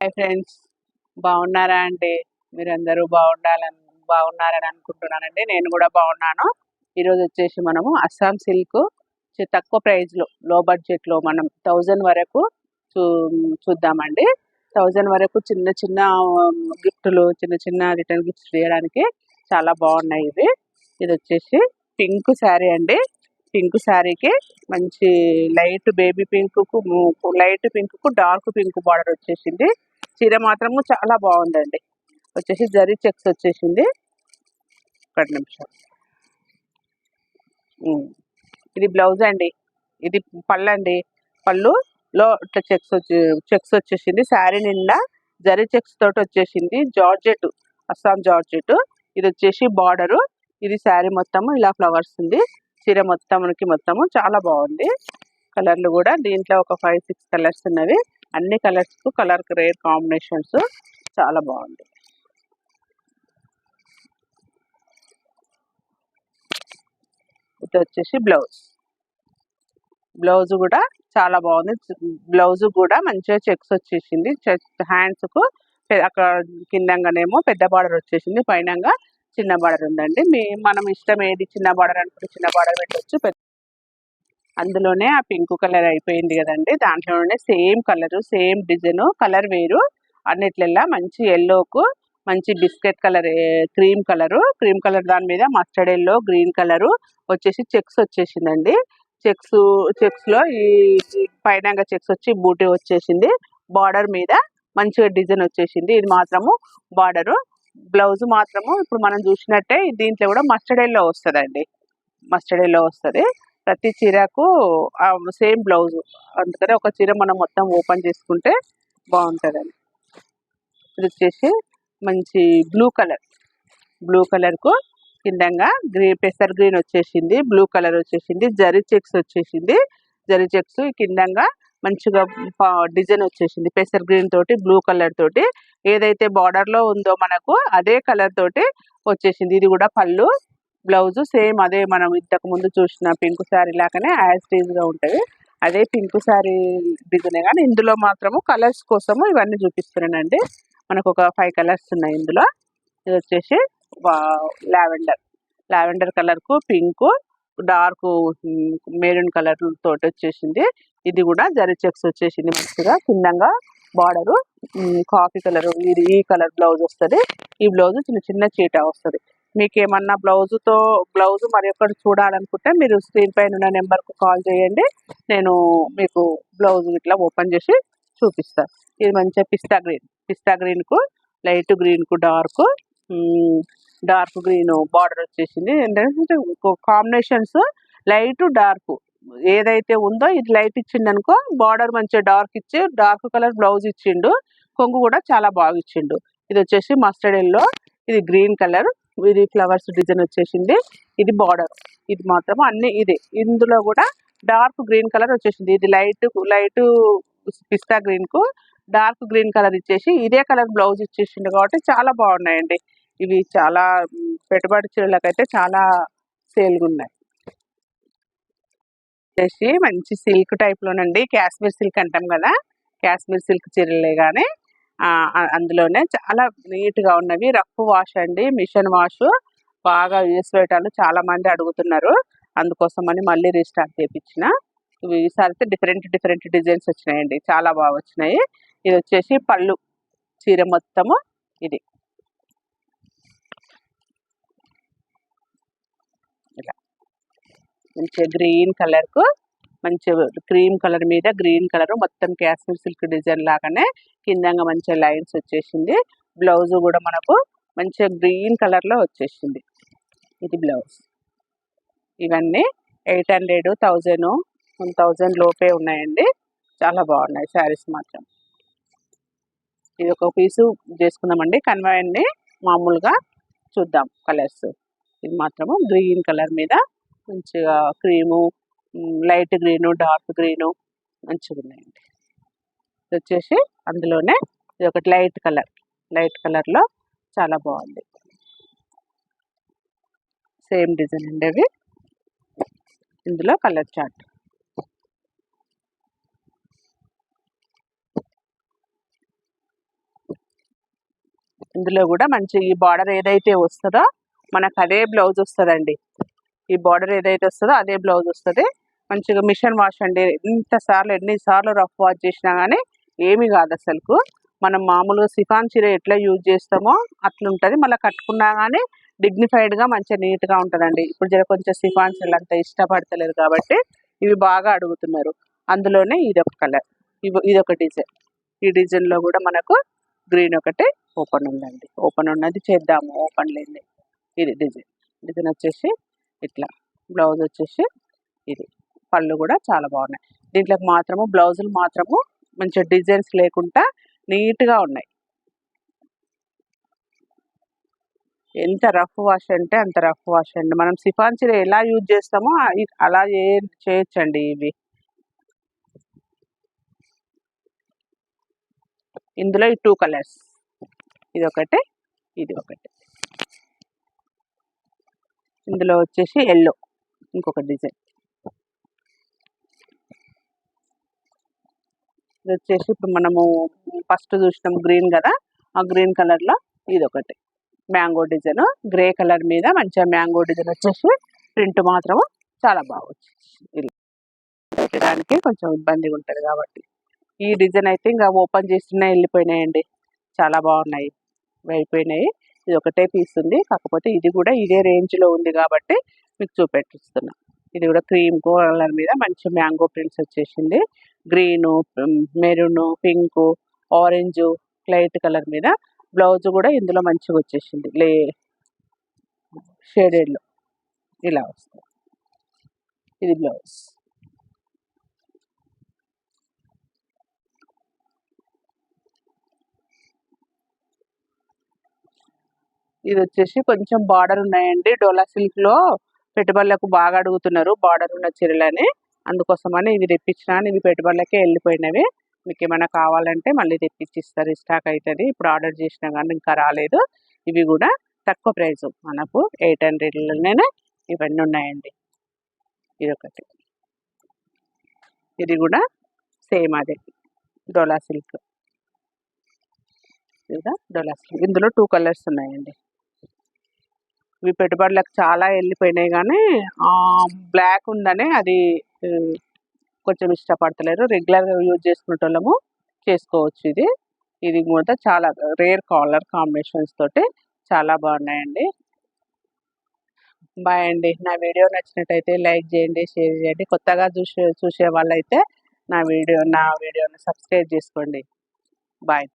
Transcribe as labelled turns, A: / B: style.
A: Hi friends, బాగున్నారా అండి? మీరందరూ బాగున్నారని అనుకుంటున్నానండి. నేను కూడా బాగున్నాను. ఈరోజు వచ్చేసి మనము అస్సాం సిల్క్ తక్కువ ప్రైస్లో, లో బడ్జెట్లో మనం 1000 వరకు చూ చూద్దామండి. 1000 వరకు చిన్న చిన్న గిఫ్టులు, చిన్న చిన్న రిటర్న్ గిఫ్ట్స్ చేయడానికి చాలా బాగున్నాయి ఇవి. ఇది వచ్చేసి పింక్ శారీ అండి. పింక్ శారీకి మంచి లైట్ బేబీ పింక్ కు డార్క్ పింక్ బార్డర్ వచ్చేసింది. చీర మాత్రము చాలా బాగుందండి. వచ్చేసి జరీ చెక్స్ వచ్చేసింది. ఒక నిమిషం. ఇది బ్లౌజ్ అండి. ఇది పళ్ళు అండి. పళ్ళులో ఇట్లా చెక్స్ వచ్చేసింది. శారీ నిండా జరీ చెక్స్ తోటి వచ్చేసింది. Georgette, Assam georgette. ఇది వచ్చేసి బార్డరు. ఇది శారీ మొత్తము ఇలా ఫ్లవర్స్ ఉంది. చీర మొత్తము చాలా బాగుంది. కలర్లు కూడా దీంట్లో ఒక 5-6 కలర్స్ ఉన్నవి. అన్ని కలర్స్ కు కలర్ రేర్ కాంబినేషన్స్ చాలా బాగుంది. ఇది వచ్చేసి బ్లౌజ్ కూడా చాలా బాగుంది. బ్లౌజ్ కూడా మంచిగా చెక్స్ వచ్చేసింది. హ్యాండ్స్ కు అక్కడ కిందంగానేమో పెద్ద బార్డర్ వచ్చేసింది, పైనంగా చిన్న బార్డర్ ఉందండి. మనం ఇష్టం ఏది చిన్న బార్డర్ అనుకుంటే చిన్న బార్డర్ పెట్టవచ్చు. అందులోనే ఆ పింక్ కలర్ అయిపోయింది కదండి. దాంట్లోనే same colour, same design, colour వేరు. అన్నిట్లల్లా మంచి ఎల్లోకు మంచి బిస్కెట్ కలర్, క్రీమ్ కలర్ దాని మీద మస్టర్డ్ ఎల్లో, గ్రీన్ కలరు వచ్చేసి చెక్స్ వచ్చేసిందండి. చెక్స్ లో ఈ పైన చెక్స్ వచ్చి బూటీ వచ్చేసింది. బార్డర్ మీద మంచిగా డిజైన్ వచ్చేసింది. ఇది మాత్రము బార్డరు. బ్లౌజ్ మాత్రము ఇప్పుడు మనం చూసినట్టే దీంట్లో కూడా మస్టర్డ్ ఎల్లో వస్తుందండి. మస్టర్డ్ ఎల్లో వస్తుంది ప్రతి చీరకు. Same blouse. అందుకని ఒక చీర మనం మొత్తం ఓపెన్ చేసుకుంటే బాగుంటుందని. ఇది వచ్చేసి మంచి బ్లూ కలర్కు కిందంగా పెసర్ గ్రీన్ వచ్చేసింది. బ్లూ కలర్ వచ్చేసింది. జరీ చెక్స్ వచ్చేసింది. జరీ చెక్స్ కిందంగా మంచిగా డిజైన్ వచ్చేసింది. పెసర్ గ్రీన్ తోటి బ్లూ కలర్ తోటి ఏదైతే బార్డర్ లో ఉందో మనకు అదే కలర్ తోటి వచ్చేసింది. ఇది కూడా పళ్ళు. బ్లౌజ్ సేమ్ అదే మనం ఇంతకు ముందు చూసిన పింక్ శారీ లాగానే యాజ్ టీజ్ గా ఉంటుంది. అదే పింక్ శారీ డిజైన్, కానీ ఇందులో మాత్రము కలర్స్ కోసము ఇవన్నీ చూపిస్తున్నానండి. మనకు ఒక 5 కలర్స్ ఉన్నాయి ఇందులో. ఇది వచ్చేసి లావెండర్ కలర్ కు పింక్, డార్క్ మెరూన్ కలర్ తోటి వచ్చేసింది. ఇది కూడా జరీ చెక్స్ వచ్చేసింది. మంచిగా కిందంగా బార్డరు కాఫీ కలర్, ఈ కలర్ బ్లౌజ్ వస్తుంది. ఈ బ్లౌజ్ చిన్న చిన్న చీట వస్తుంది. మీకు ఏమన్నా బ్లౌజ్ మరి ఒక్కటి చూడాలనుకుంటే మీరు స్క్రీన్ పైన ఉన్న నెంబర్కు కాల్ చేయండి. నేను మీకు బ్లౌజ్ ఇట్లా ఓపెన్ చేసి చూపిస్తాను. ఇది మంచిగా పిస్తా గ్రీన్ కు లైట్ గ్రీన్ కు డార్క్ గ్రీన్ బార్డర్ వచ్చేసింది. ఏంటంటే కాంబినేషన్స్ లైట్ డార్క్ ఏదైతే ఉందో ఇది లైట్ ఇచ్చిండు అనుకో, బార్డర్ మంచిగా డార్క్ ఇచ్చి డార్క్ కలర్ బ్లౌజ్ ఇచ్చిండు. కొంగు కూడా చాలా బాగా ఇచ్చిండు. ఇది వచ్చేసి మస్టర్డ్ ఎల్లో, ఇది గ్రీన్ కలర్, ఇది ఫ్లవర్స్ డిజైన్ వచ్చేసింది. ఇది బార్డర్. ఇది మాత్రం అన్ని ఇదే. ఇందులో కూడా డార్క్ గ్రీన్ కలర్ వచ్చేసింది. ఇది లైట్ పిస్తా గ్రీన్ కు డార్క్ గ్రీన్ కలర్ ఇచ్చేసి ఇదే కలర్ బ్లౌజ్ ఇచ్చేసిండు. కాబట్టి చాలా బాగున్నాయండి. ఇవి చాలా పెట్టుబడి చీరలకైతే చాలా సేల్గా ఉన్నాయి. వచ్చేసి మంచి సిల్క్ టైప్ లోనండి. కాశ్మీర్ సిల్క్ అంటాం కదా, కాశ్మీర్ సిల్క్ చీరలే కానీ అందులోనే చాలా నీట్ గా ఉన్నవి. రఫ్ వాష్ అండి, మిషన్ వాష్ బాగా యూస్ వేయటాలు చాలా మంది అడుగుతున్నారు. అందుకోసమని మళ్ళీ రీస్టార్ట్ చేయించిన. ఇవి ఈసారి డిఫరెంట్ డిజైన్స్ వచ్చినాయండి. చాలా బాగా వచ్చినాయి. ఇది వచ్చేసి పళ్ళు. చీర మొత్తము ఇది ఇలా మంచిగా గ్రీన్ కలర్ కు మంచి క్రీమ్ కలర్ మీద గ్రీన్ కలర్ మొత్తం కాశ్మీర్ సిల్క్ డిజైన్ లాగానే కిందంగా మంచిగా లైన్స్ వచ్చేసింది. బ్లౌజ్ కూడా మనకు మంచిగా గ్రీన్ కలర్ లో వచ్చేసింది. ఇది బ్లౌజ్. ఇవన్నీ 800, 1000, 1000 లోపే ఉన్నాయండి. చాలా బాగున్నాయి శారీస్ మాత్రం. ఇది ఒక పీసు చేసుకున్నామండి. కన్వాయండి మామూలుగా చూద్దాం కలర్స్. ఇది మాత్రము గ్రీన్ కలర్ మీద మంచిగా cream, light green, dark green మంచిగా ఉన్నాయండి. ఇది వచ్చేసి అందులోనే ఇది ఒకటి లైట్ కలర్లో చాలా బాగుంది. సేమ్ డిజైన్ అండి అవి. ఇందులో కలర్ చార్ట్. ఇందులో కూడా మంచి ఈ బార్డర్ ఏదైతే వస్తుందో మనకు అదే బ్లౌజ్ వస్తుందండి. ఈ బార్డర్ ఏదైతే వస్తుందో అదే బ్లౌజ్ వస్తుంది. మంచిగా మిషన్ వాష్ అండి. ఎన్నిసార్లు రఫ్ వాష్ చేసినా కానీ ఏమి కాదు అసలుకు. మనం మామూలుగా సిఫాన్ చీర ఎట్లా యూజ్ చేస్తామో అట్లుంటుంది. మళ్ళీ కట్టుకున్నా కానీ డిగ్నిఫైడ్గా మంచిగా నీట్గా ఉంటుందండి. ఇప్పుడు కొంచెం సిఫాన్ చీరలు అంత ఇష్టపడతలేరు కాబట్టి ఇవి బాగా అడుగుతున్నారు. అందులోనే ఇదొక కలర్, ఇదొక డిజైన్. ఈ డిజైన్లో కూడా మనకు గ్రీన్ ఒకటి ఓపెన్ ఉందండి. ఓపెన్ ఉన్నది చేద్దాము, ఓపెన్ లేని ఇది డిజైన్ వచ్చేసి ఇట్లా. బ్లౌజ్ వచ్చేసి ఇది. పళ్ళు కూడా చాలా బాగున్నాయి. దీంట్లోకి మాత్రము బ్లౌజులు మాత్రము మంచిగా డిజైన్స్ లేకుండా నీట్గా ఉన్నాయి. ఎంత రఫ్ వాష్ అంటే అంత రఫ్ వాష్ అండి. మనం సిఫాన్ చీర ఎలా యూజ్ చేస్తామో అలా చేయొచ్చండి. ఇవి ఇందులో ఈ 2 కలర్స్, ఇది ఒకటి, ఇది ఒకటి. ఇందులో వచ్చేసి ఎల్లో ఇంకొక డిజైన్. ఇది వచ్చేసి ఇప్పుడు మనము ఫస్ట్ చూసినాం గ్రీన్ కదా, ఆ గ్రీన్ కలర్లో ఇది ఒకటి మ్యాంగో డిజైన్. గ్రే కలర్ మీద మంచిగా మ్యాంగో డిజైన్ వచ్చేసి ప్రింట్ మాత్రం చాలా బాగా వచ్చేసి పెట్టడానికి కొంచెం ఇబ్బందిగా ఉంటుంది కాబట్టి. ఈ డిజైన్ అయితే ఇంకా ఓపెన్ చేస్తున్నా వెళ్ళిపోయినాయండి. చాలా బాగున్నాయి, అయిపోయినాయి. ఇది ఒకటే పీస్ ఉంది, కాకపోతే ఇది కూడా ఇదే రేంజ్లో ఉంది కాబట్టి మీకు చూపెట్టిస్తున్నా. ఇది కూడా క్రీమ్ కలర్ మీద మంచి మ్యాంగో ప్రింట్స్ వచ్చేసింది. Green, maroon, pink, orange, light colour మీద. బ్లౌజ్ కూడా ఇందులో మంచిగా వచ్చేసింది, షేడెడ్లో ఇలా వస్తుంది. ఇది బ్లౌజ్. ఇది వచ్చేసి కొంచెం బార్డర్ ఉన్నాయండి. డోలా సిల్క్లో పెట్టుబడులకు బాగా అడుగుతున్నారు బార్డర్ ఉన్న చీరలని. అందుకోసమని ఇవి తెప్పించిన. ఇవి పెట్టుబడులకే వెళ్ళిపోయినవి. మీకు ఏమైనా కావాలంటే మళ్ళీ తెప్పించిస్తారు, స్టాక్ అవుతుంది. ఇప్పుడు ఆర్డర్ చేసినా కానీ ఇంకా రాలేదు. ఇవి కూడా తక్కువ ప్రైస్, మనకు 800లోనే ఇవన్నీ ఉన్నాయండి. ఇది ఒకటి, ఇది కూడా సేమ్ అదే డోలా సిల్క్. డోలా సిల్క్ ఇందులో 2 కలర్స్ ఉన్నాయండి. ఇవి పెట్టుబడులకు చాలా వెళ్ళిపోయినాయి కానీ బ్లాక్ ఉందని అది కొంచెం ఇష్టపడతలేరు. రెగ్యులర్గా యూజ్ చేసుకునేటోళ్ళము చేసుకోవచ్చు. ఇది కూడా చాలా రేర్ కలర్ కాంబినేషన్స్ తోటి చాలా బాగున్నాయండి. బాయ్ అండి. నా వీడియో నచ్చినట్టయితే లైక్ చేయండి, షేర్ చేయండి. కొత్తగా చూసే వాళ్ళైతే నా వీడియోని సబ్స్క్రైబ్ చేసుకోండి. బాయ్.